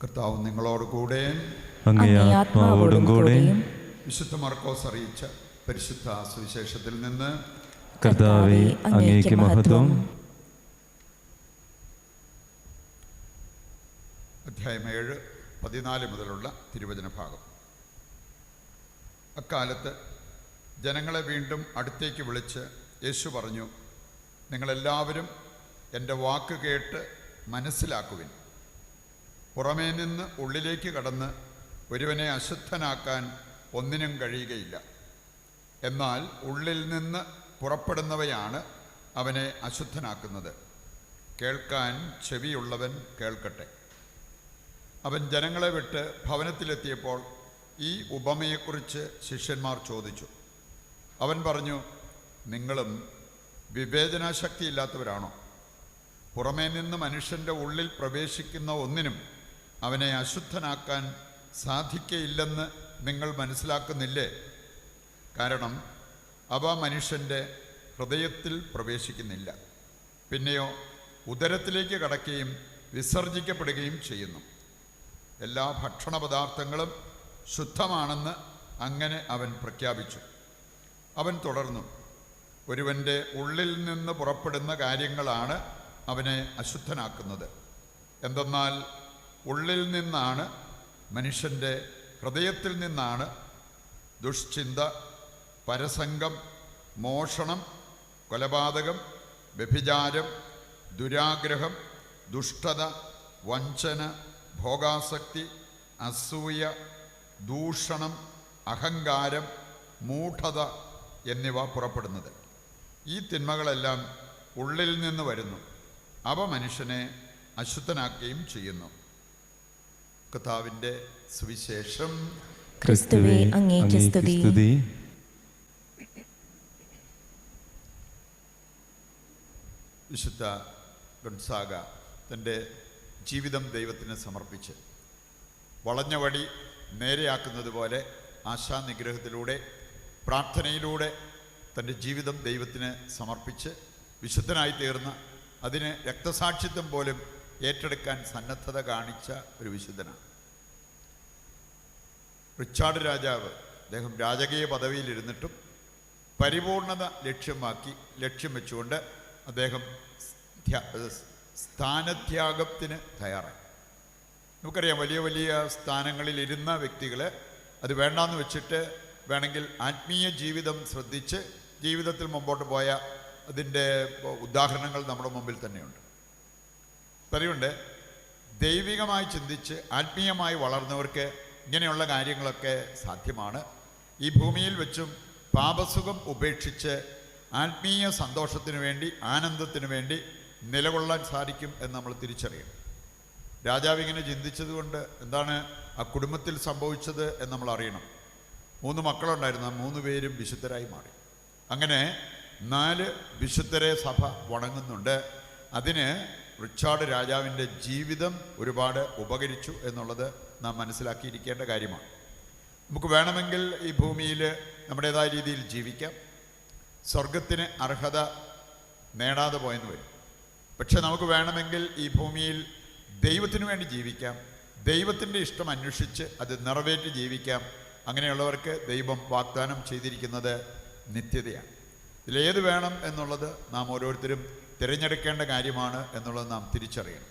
കർത്താവ് നിങ്ങളോട് കൂടെ അങ്ങേ ആത്മാവോടും കൂടെ. വിശുദ്ധ മർക്കോസ് അറിയിച്ച പരിശുദ്ധ സുവിശേഷത്തിൽ നിന്ന്. കർത്താവേ, അങ്ങേക്ക് മഹത്വം. അധ്യായം 7, 14 മുതലുള്ള തിരുവചന ഭാഗം. അക്കാലത്ത് ജനങ്ങളെ വീണ്ടും അടുത്തേക്ക് വിളിച്ച് യേശു പറഞ്ഞു, നിങ്ങളെല്ലാവരും എൻ്റെ വാക്ക് കേട്ട് മനസ്സിലാക്കുവിൻ. പുറമേ നിന്ന് ഉള്ളിലേക്ക് കടന്ന് ഒരുവനെ അശുദ്ധനാക്കാൻ ഒന്നിനും കഴിയുകയില്ല. എന്നാൽ ഉള്ളിൽ നിന്ന് പുറപ്പെടുന്നവയാണ് അവനെ അശുദ്ധനാക്കുന്നത്. കേൾക്കാൻ ചെവിയുള്ളവൻ കേൾക്കട്ടെ. അവൻ ജനങ്ങളെ വിട്ട് ഭവനത്തിലെത്തിയപ്പോൾ ഈ ഉപമയെക്കുറിച്ച് ശിഷ്യന്മാർ ചോദിച്ചു. അവൻ പറഞ്ഞു, നിങ്ങളും വിവേചനാശക്തിയില്ലാത്തവരാണോ? പുറമേ നിന്ന് മനുഷ്യൻ്റെ ഉള്ളിൽ പ്രവേശിക്കുന്ന ഒന്നിനും അവനെ അശുദ്ധനാക്കാൻ സാധിക്കയില്ലെന്ന് നിങ്ങൾ മനസ്സിലാക്കുന്നില്ലേ? കാരണം അവ മനുഷ്യൻ്റെ ഹൃദയത്തിൽ പ്രവേശിക്കുന്നില്ല, പിന്നെയോ ഉദരത്തിലേക്ക് കടക്കുകയും വിസർജിക്കപ്പെടുകയും ചെയ്യുന്നു. എല്ലാ ഭക്ഷണ പദാർത്ഥങ്ങളും ശുദ്ധമാണെന്ന് അങ്ങനെ അവൻ പ്രഖ്യാപിച്ചു. അവൻ തുടർന്നു, ഒരുവൻ്റെ ഉള്ളിൽ നിന്ന് പുറപ്പെടുന്ന കാര്യങ്ങളാണ് അവനെ അശുദ്ധനാക്കുന്നത്. എന്തെന്നാൽ ഉള്ളിൽ നിന്നാണ്, മനുഷ്യൻ്റെ ഹൃദയത്തിൽ നിന്നാണ് ദുഷ്ചിന്ത, പരസംഗം, മോഷണം, കൊലപാതകം, വ്യഭിചാരം, ദുരാഗ്രഹം, ദുഷ്ടത, വഞ്ചന, ഭോഗാസക്തി, അസൂയ, ദൂഷണം, അഹങ്കാരം, മൂഢത എന്നിവ പുറപ്പെടുന്നത്. ഈ തിന്മകളെല്ലാം ഉള്ളിൽ നിന്ന് വരുന്നു. അവ മനുഷ്യനെ അശുദ്ധനാക്കുകയും ചെയ്യുന്നു. കർത്താവിൻ്റെ സുവിശേഷം. ക്രിസ്തുവേ, അങ്ങേക്ക് സ്തുതി. വിശുദ്ധ ഗൊൺസാഗ തൻ്റെ ജീവിതം ദൈവത്തിന് സമർപ്പിച്ച് വളഞ്ഞ വടി നേരെയാക്കുന്നത് പോലെ ആശാനിഗ്രഹത്തിലൂടെ, പ്രാർത്ഥനയിലൂടെ തൻ്റെ ജീവിതം ദൈവത്തിന് സമർപ്പിച്ച് വിശുദ്ധനായി തീർന്ന, അതിന് രക്തസാക്ഷിത്വം പോലും ഏറ്റെടുക്കാൻ സന്നദ്ധത കാണിച്ച ഒരു വിശുദ്ധനാണ്. റിച്ചാർഡ് രാജാവ്, അദ്ദേഹം രാജകീയ പദവിയിലിരുന്നിട്ടും പരിപൂർണത ലക്ഷ്യം വെച്ചുകൊണ്ട് അദ്ദേഹം സ്ഥാനത്യാഗത്തിന് തയ്യാറായി. നമുക്കറിയാം, വലിയ വലിയ സ്ഥാനങ്ങളിൽ ഇരുന്ന വ്യക്തികൾ അത് വേണ്ടാന്ന് വെച്ചിട്ട് വേണമെങ്കിൽ ആത്മീയ ജീവിതം ശ്രദ്ധിച്ച് ജീവിതത്തിൽ മുമ്പോട്ട് പോയ അതിൻ്റെ ഉദാഹരണങ്ങൾ നമ്മുടെ മുമ്പിൽ തന്നെയുണ്ട്. പറയുന്നുണ്ട്, ദൈവികമായി ചിന്തിച്ച് ആത്മീയമായി വളർന്നവർക്ക് ഇങ്ങനെയുള്ള കാര്യങ്ങളൊക്കെ സാധ്യമാണ്. ഈ ഭൂമിയിൽ വെച്ചും പാപസുഖം ഉപേക്ഷിച്ച് ആത്മീയ സന്തോഷത്തിന് വേണ്ടി, ആനന്ദത്തിന് വേണ്ടി നിലകൊള്ളാൻ സാധിക്കും എന്ന് നമ്മൾ തിരിച്ചറിയണം. രാജാവ് ഇങ്ങനെ ചിന്തിച്ചതുകൊണ്ട് എന്താണ് ആ കുടുംബത്തിൽ സംഭവിച്ചത് എന്ന് നമ്മൾ അറിയണം. 3 മക്കളുണ്ടായിരുന്നു. 3 പേരും വിശുദ്ധരായി മാറി. അങ്ങനെ 4 വിശുദ്ധരെ സഭ വണങ്ങുന്നുണ്ട്. അതിന് റിച്ചാർഡ് രാജാവിൻ്റെ ജീവിതം ഒരുപാട് ഉപകരിച്ചു എന്നുള്ളത് നാം മനസ്സിലാക്കിയിരിക്കേണ്ട കാര്യമാണ്. നമുക്ക് വേണമെങ്കിൽ ഈ ഭൂമിയിൽ നമ്മുടേതായ രീതിയിൽ ജീവിക്കാം, സ്വർഗത്തിന് അർഹത നേടാതെ പോയെന്ന് വരും. പക്ഷെ നമുക്ക് വേണമെങ്കിൽ ഈ ഭൂമിയിൽ ദൈവത്തിനു വേണ്ടി ജീവിക്കാം, ദൈവത്തിൻ്റെ ഇഷ്ടം അന്വേഷിച്ച് അത് നിറവേറ്റി ജീവിക്കാം. അങ്ങനെയുള്ളവർക്ക് ദൈവം വാഗ്ദാനം ചെയ്തിരിക്കുന്നത് നിത്യതയാണ്. ഇതിലേത് വേണം എന്നുള്ളത് നാം ഓരോരുത്തരും തിരഞ്ഞെടുക്കേണ്ട കാര്യമാണ് എന്നുള്ളത് നാം തിരിച്ചറിയണം.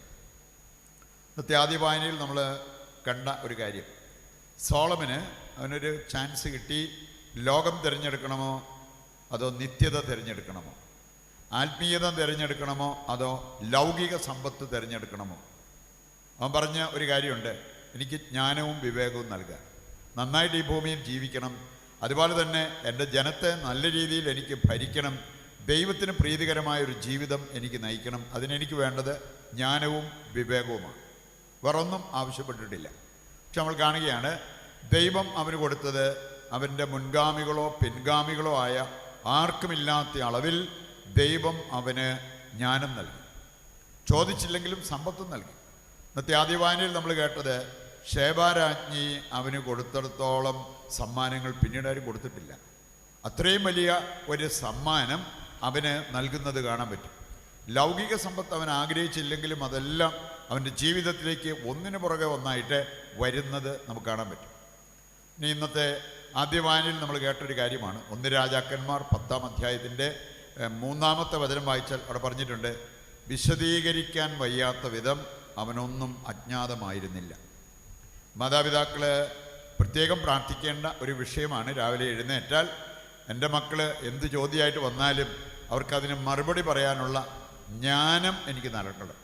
ഇന്നത്തെ ആദ്യ വായനയിൽ നമ്മൾ കണ്ട ഒരു കാര്യം, സോളമന് അവനൊരു ചാൻസ് കിട്ടി. ലോകം തിരഞ്ഞെടുക്കണമോ അതോ നിത്യത തിരഞ്ഞെടുക്കണമോ? ആത്മീയത തിരഞ്ഞെടുക്കണമോ അതോ ലൗകിക സമ്പത്ത് തിരഞ്ഞെടുക്കണമോ? അവൻ പറഞ്ഞ ഒരു കാര്യമുണ്ട്, എനിക്ക് ജ്ഞാനവും വിവേകവും നൽകുക, നന്നായിട്ട് ഈ ഭൂമിയിൽ ജീവിക്കണം, അതുപോലെ തന്നെ എൻ്റെ ജനത്തെ നല്ല രീതിയിൽ എനിക്ക് ഭരിക്കണം, ദൈവത്തിന് പ്രീതികരമായൊരു ജീവിതം എനിക്ക് നയിക്കണം. അതിനെനിക്ക് വേണ്ടത് ജ്ഞാനവും വിവേകവുമാണ്. വേറൊന്നും ആവശ്യപ്പെട്ടിട്ടില്ല. പക്ഷെ നമ്മൾ കാണുകയാണ്, ദൈവം അവന് കൊടുത്തത് അവൻ്റെ മുൻഗാമികളോ പിൻഗാമികളോ ആയ ആർക്കുമില്ലാത്ത അളവിൽ ദൈവം അവന് ജ്ഞാനം നൽകി. ചോദിച്ചില്ലെങ്കിലും സമ്പത്തും നൽകി. ഇന്നത്തെ ആദ്യ വായനയിൽ നമ്മൾ കേട്ടത്, ശേബാരാജ്ഞി അവന് കൊടുത്തിടത്തോളം സമ്മാനങ്ങൾ പിന്നീട് ആരും കൊടുത്തിട്ടില്ല. അത്രയും വലിയ ഒരു സമ്മാനം അവന് നൽകുന്നത് കാണാൻ പറ്റും. ലൗകിക സമ്പത്ത് അവൻ ആഗ്രഹിച്ചില്ലെങ്കിലും അതെല്ലാം അവൻ്റെ ജീവിതത്തിലേക്ക് ഒന്നിനു പുറകെ ഒന്നായിട്ട് വരുന്നത് നമുക്ക് കാണാൻ പറ്റും. ഇനി ഇന്നത്തെ ആദ്യ വായനയിൽ നമ്മൾ കേട്ടൊരു കാര്യമാണ് 1 രാജാക്കന്മാർ 10-ാം അധ്യായത്തിൻ്റെ 3-ാമത്തെ വചനം വായിച്ചാൽ അവിടെ പറഞ്ഞിട്ടുണ്ട്, വിശദീകരിക്കാൻ വയ്യാത്ത വിധം അവനൊന്നും അജ്ഞാതമായിരുന്നില്ല. മാതാപിതാക്കൾ പ്രത്യേകം പ്രാർത്ഥിക്കേണ്ട ഒരു വിഷയമാണ്. രാവിലെ എഴുന്നേറ്റാൽ എൻ്റെ മക്കൾ എന്ത് ചോദ്യമായിട്ട് വന്നാലും അവർക്കതിന് മറുപടി പറയാനുള്ള ജ്ഞാനം എനിക്ക് നൽകണം.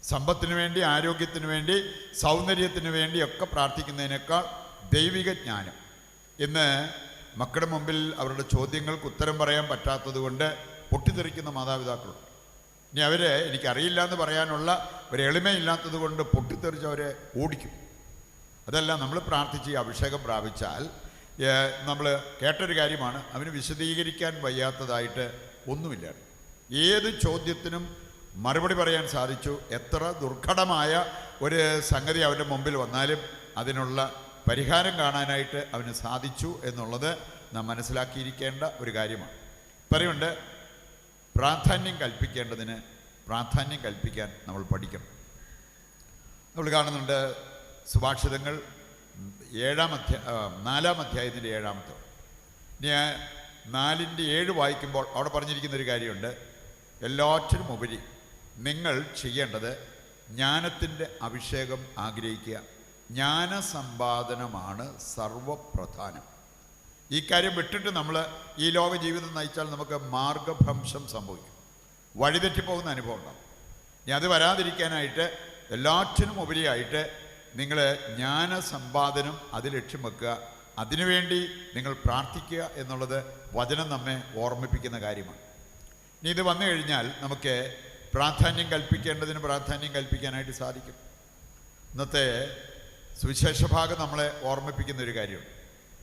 സമ്പത്തിന് വേണ്ടി, ആരോഗ്യത്തിന് വേണ്ടി, സൗന്ദര്യത്തിന് വേണ്ടിയൊക്കെ പ്രാർത്ഥിക്കുന്നതിനേക്കാൾ ദൈവിക ജ്ഞാനം. ഇന്ന് മക്കളുടെ മുമ്പിൽ അവരുടെ ചോദ്യങ്ങൾക്ക് ഉത്തരം പറയാൻ പറ്റാത്തത് കൊണ്ട് പൊട്ടിത്തെറിക്കുന്ന മാതാപിതാക്കളുണ്ട്. ഇനി അവർ എനിക്കറിയില്ല എന്ന് പറയാനുള്ള ഒരു എളിമയില്ലാത്തത് കൊണ്ട് പൊട്ടിത്തെറിച്ച് അവരെ ഓടിക്കും. അതല്ല, നമ്മൾ പ്രാർത്ഥിച്ച് ഈ അഭിഷേകം പ്രാപിച്ചാൽ നമ്മൾ കേട്ടൊരു കാര്യമാണ്, അവന് വിശദീകരിക്കാൻ വയ്യാത്തതായിട്ട് ഒന്നുമില്ല. ഏത് ചോദ്യത്തിനും മറുപടി പറയാൻ സാധിച്ചു. എത്ര ദുർഘടമായ ഒരു സംഗതി അവൻ്റെ മുമ്പിൽ വന്നാലും അതിനുള്ള പരിഹാരം കാണാനായിട്ട് അവന് സാധിച്ചു എന്നുള്ളത് നാം മനസ്സിലാക്കിയിരിക്കേണ്ട ഒരു കാര്യമാണ്. പറയുന്നുണ്ട്, പ്രാധാന്യം കൽപ്പിക്കേണ്ടതിന് പ്രാധാന്യം കൽപ്പിക്കാൻ നമ്മൾ പഠിക്കണം. നമ്മൾ കാണുന്നുണ്ട് സുഭാഷിതങ്ങൾ 4-ാം അധ്യായത്തിൻ്റെ 7-ാമത്തെ. ഇനി 4-7 വായിക്കുമ്പോൾ അവിടെ പറഞ്ഞിരിക്കുന്നൊരു കാര്യമുണ്ട്, എല്ലാറ്റിനും ഉപരി നിങ്ങൾ ചെയ്യേണ്ടത് ജ്ഞാനത്തിൻ്റെ അഭിഷേകം ആഗ്രഹിക്കുക, ജ്ഞാനസമ്പാദനമാണ് സർവപ്രധാനം. ഈ കാര്യം വിട്ടിട്ട് നമ്മൾ ഈ ലോക ജീവിതം നയിച്ചാൽ നമുക്ക് മാർഗഭ്രംശം സംഭവിക്കും, വഴിതെറ്റിപ്പോകുന്ന അനുഭവം ഉണ്ടാകും. ഇനി അത് വരാതിരിക്കാനായിട്ട് എല്ലാറ്റിനും ഉപരിയായിട്ട് നിങ്ങൾ ജ്ഞാനസമ്പാദനം അത് ലക്ഷ്യം വെക്കുക, അതിനുവേണ്ടി നിങ്ങൾ പ്രാർത്ഥിക്കുക എന്നുള്ളത് വചനം നമ്മെ ഓർമ്മിപ്പിക്കുന്ന കാര്യമാണ്. ഇനി ഇത് വന്നു കഴിഞ്ഞാൽ നമുക്ക് പ്രാധാന്യം കൽപ്പിക്കേണ്ടതിന് പ്രാധാന്യം കൽപ്പിക്കാനായിട്ട് സാധിക്കും. ഇന്നത്തെ സുവിശേഷ ഭാഗം നമ്മളെ ഓർമ്മിപ്പിക്കുന്ന ഒരു കാര്യമുണ്ട്.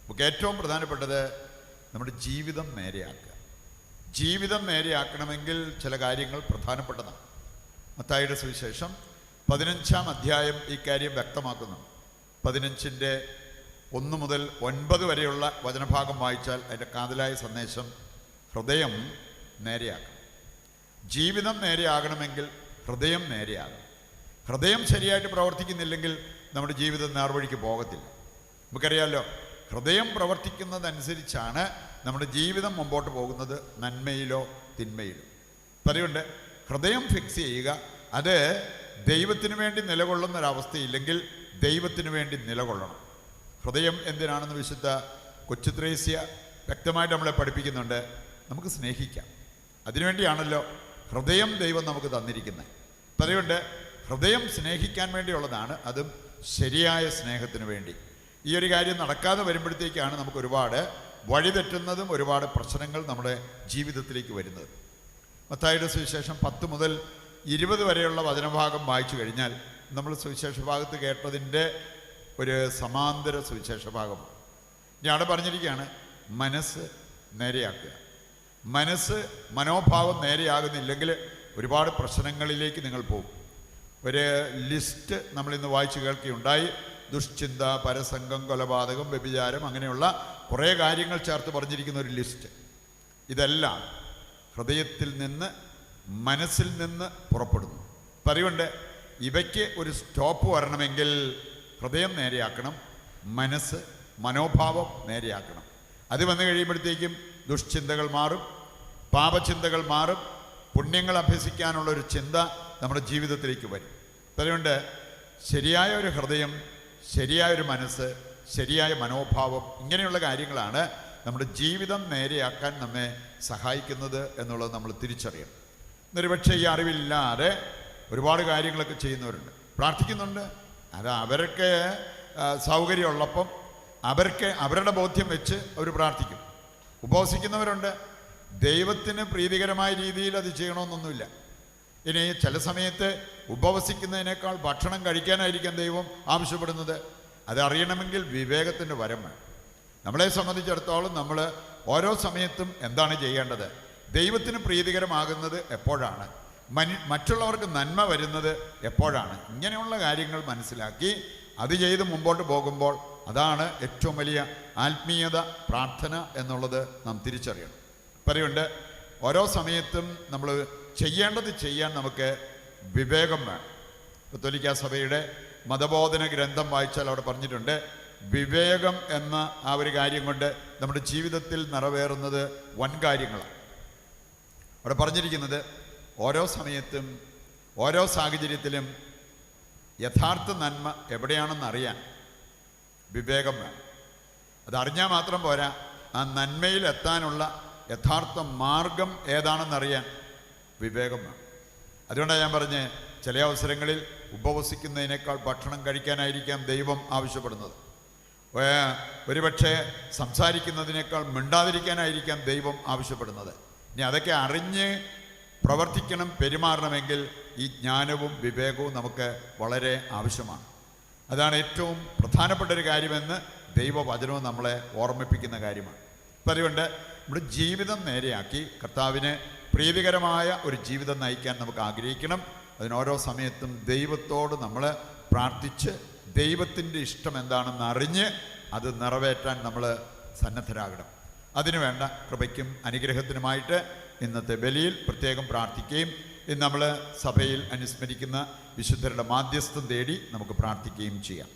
നമുക്ക് ഏറ്റവും പ്രധാനപ്പെട്ടത് നമ്മുടെ ജീവിതം നേരെയാക്കുക. ജീവിതം നേരെയാക്കണമെങ്കിൽ ചില കാര്യങ്ങൾ പ്രധാനപ്പെട്ടതാണ്. മത്തായിയുടെ സുവിശേഷം 15-ാം അധ്യായം ഈ കാര്യം വ്യക്തമാക്കുന്നു. 15-ന്റെ 1 മുതൽ 9 വരെയുള്ള വചനഭാഗം വായിച്ചാൽ അതിൻ്റെ കാതലായ സന്ദേശം ഹൃദയം നേരെയാക്കണം. ജീവിതം നേരെയാകണമെങ്കിൽ ഹൃദയം നേരെയാകണം. ഹൃദയം ശരിയായിട്ട് പ്രവർത്തിക്കുന്നില്ലെങ്കിൽ നമ്മുടെ ജീവിതം നേർവഴിക്ക് പോകത്തില്ല. നമുക്കറിയാമല്ലോ, ഹൃദയം പ്രവർത്തിക്കുന്നതനുസരിച്ചാണ് നമ്മുടെ ജീവിതം മുമ്പോട്ട് പോകുന്നത്, നന്മയിലോ തിന്മയിലോ. അപ്പം അതുകൊണ്ട് ഹൃദയം ഫിക്സ് ചെയ്യുക. അത് ദൈവത്തിന് വേണ്ടി നിലകൊള്ളുന്നൊരവസ്ഥയില്ലെങ്കിൽ ദൈവത്തിന് വേണ്ടി നിലകൊള്ളണം. ഹൃദയം എന്തിനാണെന്ന് വിശുദ്ധ കൊച്ചുത്രേസ്യ വ്യക്തമായിട്ട് നമ്മളെ പഠിപ്പിക്കുന്നുണ്ട്. നമുക്ക് സ്നേഹിക്കാം, അതിനുവേണ്ടിയാണല്ലോ ഹൃദയം ദൈവം നമുക്ക് തന്നിരിക്കുന്നത്. അപ്പം അതുകൊണ്ട് ഹൃദയം സ്നേഹിക്കാൻ വേണ്ടിയുള്ളതാണ്, അതും ശരിയായ സ്നേഹത്തിന് വേണ്ടി. ഈ ഒരു കാര്യം നടക്കാതെ വരുമ്പോഴത്തേക്കാണ് നമുക്ക് ഒരുപാട് വഴിതെറ്റുന്നതും ഒരുപാട് പ്രശ്നങ്ങൾ നമ്മുടെ ജീവിതത്തിലേക്ക് വരുന്നത്. മത്തായിയുടെ സുവിശേഷം 10 മുതൽ 20 വരെയുള്ള വചനഭാഗം വായിച്ചു കഴിഞ്ഞാൽ നമ്മൾ സുവിശേഷ ഭാഗത്ത് കേട്ടതിൻ്റെ ഒരു സമാന്തര സുവിശേഷ ഭാഗമാണ്. ഇനി അവിടെ പറഞ്ഞിരിക്കുകയാണ്, മനസ്സ് നേരെയാക്കുക. മനോഭാവം നേരെയാകുന്നില്ലെങ്കിൽ ഒരുപാട് പ്രശ്നങ്ങളിലേക്ക് നിങ്ങൾ പോകും. ഒരു ലിസ്റ്റ് നമ്മളിന്ന് വായിച്ചു കേൾക്കുകയുണ്ടായി. ദുഷ്ചിന്ത, പരസംഗം, കൊലപാതകം, വ്യഭിചാരം, അങ്ങനെയുള്ള കുറേ കാര്യങ്ങൾ ചേർത്ത് പറഞ്ഞിരിക്കുന്ന ഒരു ലിസ്റ്റ്. ഇതെല്ലാം ഹൃദയത്തിൽ നിന്ന്, മനസ്സിൽ നിന്ന് പുറപ്പെടുന്നു. അപ്പം അതുകൊണ്ട് ഇവയ്ക്ക് ഒരു സ്റ്റോപ്പ് വരണമെങ്കിൽ ഹൃദയം നേരെയാക്കണം, മനോഭാവം നേരെയാക്കണം. അത് വന്നു കഴിയുമ്പോഴത്തേക്കും ദുഷ്ചിന്തകൾ മാറും, പാപചിന്തകൾ മാറും, പുണ്യങ്ങൾ അഭ്യസിക്കാനുള്ളൊരു ചിന്ത നമ്മുടെ ജീവിതത്തിലേക്ക് വരും. അതുകൊണ്ട് ശരിയായ ഒരു ഹൃദയം, ശരിയായൊരു മനസ്സ്, ശരിയായ മനോഭാവം, ഇങ്ങനെയുള്ള കാര്യങ്ങളാണ് നമ്മുടെ ജീവിതം നേരെയാക്കാൻ നമ്മെ സഹായിക്കുന്നത് എന്നുള്ളത് നമ്മൾ തിരിച്ചറിയണം. ഒരുപക്ഷെ ഈ അറിവില്ലാതെ ഒരുപാട് കാര്യങ്ങളൊക്കെ ചെയ്യുന്നവരുണ്ട്, പ്രാർത്ഥിക്കുന്നുണ്ട്. അത് അവർക്ക് സൗകര്യമുള്ളപ്പം അവരുടെ ബോധ്യം വെച്ച് അവർ പ്രാർത്ഥിക്കും. ഉപവസിക്കുന്നവരുണ്ട്, ദൈവത്തിന് പ്രീതികരമായ രീതിയിൽ അത് ചെയ്യണമെന്നൊന്നുമില്ല. ഇനി ചില സമയത്ത് ഉപവസിക്കുന്നതിനേക്കാൾ ഭക്ഷണം കഴിക്കാനായിരിക്കും ദൈവം ആവശ്യപ്പെടുന്നത്. അതറിയണമെങ്കിൽ വിവേകത്തിൻ്റെ വരം വേണം. നമ്മളെ സംബന്ധിച്ചിടത്തോളം നമ്മൾ ഓരോ സമയത്തും എന്താണ് ചെയ്യേണ്ടത്, ദൈവത്തിന് പ്രീതികരമാകുന്നത് എപ്പോഴാണ്, മറ്റുള്ളവർക്ക് നന്മ വരുന്നത് എപ്പോഴാണ്, ഇങ്ങനെയുള്ള കാര്യങ്ങൾ മനസ്സിലാക്കി അത് ചെയ്ത് മുമ്പോട്ട് പോകുമ്പോൾ അതാണ് ഏറ്റവും വലിയ ആത്മീയത, പ്രാർത്ഥന എന്നുള്ളത് നാം തിരിച്ചറിയണം. പറയുന്നുണ്ട്, ഓരോ സമയത്തും നമ്മൾ ചെയ്യേണ്ടത് ചെയ്യാൻ നമുക്ക് വിവേകം വേണം. കത്തോലിക്കാ സഭയുടെ മതബോധന ഗ്രന്ഥം വായിച്ചാൽ അവിടെ പറഞ്ഞിട്ടുണ്ട്, വിവേകം എന്ന ആ ഒരു കാര്യം കൊണ്ട് നമ്മുടെ ജീവിതത്തിൽ നിറവേറുന്നത് വൻ കാര്യങ്ങളാണ്. അവിടെ പറഞ്ഞിരിക്കുന്നത് ഓരോ സമയത്തും ഓരോ സാഹചര്യത്തിലും യഥാർത്ഥ നന്മ എവിടെയാണെന്ന് അറിയാൻ വിവേകം വേണം. അതറിഞ്ഞാൽ മാത്രം പോരാ, ആ നന്മയിൽ എത്താനുള്ള യഥാർത്ഥ മാർഗം ഏതാണെന്നറിയാൻ വിവേകം വേണം. അതുകൊണ്ടാണ് ഞാൻ പറഞ്ഞ്, ചില അവസരങ്ങളിൽ ഉപവസിക്കുന്നതിനേക്കാൾ ഭക്ഷണം കഴിക്കാനായിരിക്കാം ദൈവം ആവശ്യപ്പെടുന്നത്. ഒരുപക്ഷെ സംസാരിക്കുന്നതിനേക്കാൾ മിണ്ടാതിരിക്കാനായിരിക്കാം ദൈവം ആവശ്യപ്പെടുന്നത്. ഇനി അതൊക്കെ അറിഞ്ഞ് പ്രവർത്തിക്കണം, പെരുമാറണമെങ്കിൽ ഈ ജ്ഞാനവും വിവേകവും നമുക്ക് വളരെ ആവശ്യമാണ്. അതാണ് ഏറ്റവും പ്രധാനപ്പെട്ട ഒരു കാര്യമെന്ന് ദൈവവചനവും നമ്മളെ ഓർമ്മിപ്പിക്കുന്ന കാര്യമാണ്. അപ്പം അതുകൊണ്ട് നമ്മുടെ ജീവിതം നേരെയാക്കി കർത്താവിന് പ്രീതികരമായ ഒരു ജീവിതം നയിക്കാൻ നമുക്ക് ആഗ്രഹിക്കണം. അതിനോരോ സമയത്തും ദൈവത്തോട് നമ്മൾ പ്രാർത്ഥിച്ച് ദൈവത്തിൻ്റെ ഇഷ്ടം എന്താണെന്ന് അറിഞ്ഞ് അത് നിറവേറ്റാൻ നമ്മൾ സന്നദ്ധരാകണം. അതിനുവേണ്ട കൃപയ്ക്കും അനുഗ്രഹത്തിനുമായിട്ട് ഇന്നത്തെ ബലിയിൽ പ്രത്യേകം പ്രാർത്ഥിക്കുകയും ഇന്ന് നമ്മൾ സഭയിൽ അനുസ്മരിക്കുന്ന വിശുദ്ധരുടെ മാധ്യസ്ഥം തേടി നമുക്ക് പ്രാർത്ഥിക്കുകയും ചെയ്യാം.